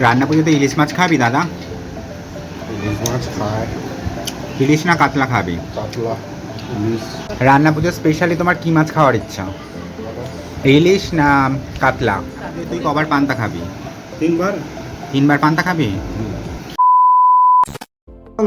রান্না পুজোতে ইলিশ মাছ খাবি দাদা? ইলিশ মাছ খায়, ইলিশ না কাতলা খাবি? কাতলা, ইলিশ। রান্না পুজো স্পেশালি তোমার কি মাছ খাওয়ার ইচ্ছা? ইলিশ না কাতলা? তুই কবার পান্তা খাবি? 3 বার। 3 বার পান্তা খাবি?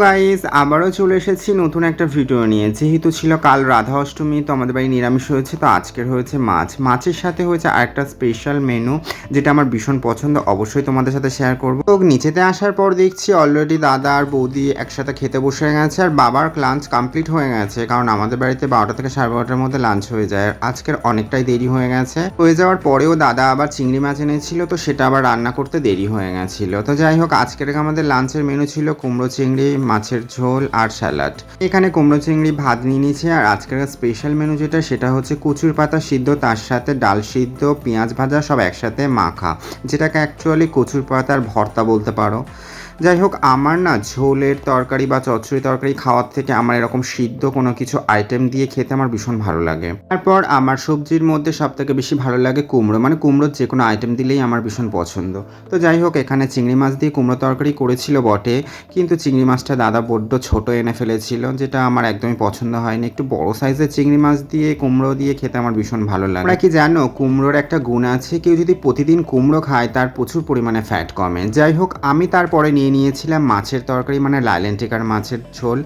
গাইস, আবারও চলে এসেছি নতুন একটা ভিডিও নিয়ে। যেহেতু ছিল কাল রাধা অষ্টমী, তো আমাদের বাড়ি নিরামিষ হয়েছে, তো আজকের হয়েছে মাছ। মাছের সাথে হয়েছে আরেকটা স্পেশাল মেনু, যেটা আমার ভীষণ পছন্দ, অবশ্যই তোমাদের সাথে শেয়ার করবো। তো নিচেতে আসার পর দেখছি অলরেডি দাদা আর বৌদি একসাথে খেতে বসে গেছে, আর বাবার লাঞ্চ কমপ্লিট হয়ে গেছে, কারণ আমাদের বাড়িতে 12টা থেকে 12:30টার মধ্যে লাঞ্চ হয়ে যায়। আর আজকের অনেকটাই দেরি হয়ে গেছে। হয়ে যাওয়ার পরেও দাদা আবার চিংড়ি মাছ এনেছিল, তো সেটা আবার রান্না করতে দেরি হয়ে গেছিলো। তো যাই হোক, আজকের আমাদের লাঞ্চের মেনু ছিল কুমড়ো চিংড়ি, মাছের ঝোল আর স্যালাড। এখানে কুমড়ো চিংড়ি ভাত নিয়ে নিয়েছি, আর আজকের স্পেশাল মেনু যেটা, সেটা হচ্ছে কচুর পাতা সিদ্ধ, তার সাথে ডাল সিদ্ধ, পেঁয়াজ ভাজা, সব একসাথে মাখা, যেটাকে অ্যাকচুয়ালি কচুর পাতার ভর্তা বলতে পারো। যাই হোক, আমার না ঝোলের তরকারি বা চচ্চড়ি তরকারি খাওয়ার থেকে আমার এরকম সিদ্ধ কোনো কিছু আইটেম দিয়ে খেতে আমার ভীষণ ভালো লাগে। তারপর আমার সবজির মধ্যে সব থেকে বেশি ভালো লাগে কুমড়ো, মানে কুমড়োর যে কোনো আইটেম দিলেই আমার ভীষণ পছন্দ। তো যাই হোক, এখানে চিংড়ি মাছ দিয়ে কুমড়ো তরকারি করেছিল বটে, কিন্তু চিংড়ি মাছটা দাদা বড্ড ছোট এনে ফেলেছিল, যেটা আমার একদমই পছন্দ হয়নি। একটু বড় সাইজের চিংড়ি মাছ দিয়ে কুমড়ো দিয়ে খেতে আমার ভীষণ ভালো লাগে। তোমরা কি জানো, কুমড়োর একটা গুণ আছে, কেউ যদি প্রতিদিন কুমড়ো খায় তার প্রচুর পরিমাণে ফ্যাট কমে। যাই হোক, আমি তারপরে নিয়েছিলাম মাছের তরকারি, মানে লাইলেন্টিকার মাছের ঝোল,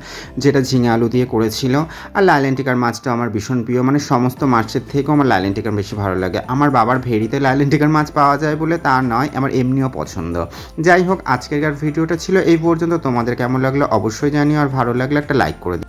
যেটা ঝিঙে আলু দিয়ে করেছিল। আর লাইলেন্টিকার মাছটা আমার ভীষণ প্রিয়, মানে সমস্ত মাছের থেকেও আমার লাইলেন্টিকার বেশি ভালো লাগে। আমার বাবার ভেড়িতে লাইলেন্টিকার মাছ পাওয়া যায় বলে তা নয়, আমার এমনিও পছন্দ। যাই হোক, আজকের ভিডিওটা ছিল এই পর্যন্ত। তোমাদের কেমন লাগলো অবশ্যই জানিও, আর ভালো লাগলে একটা লাইক করে দিও।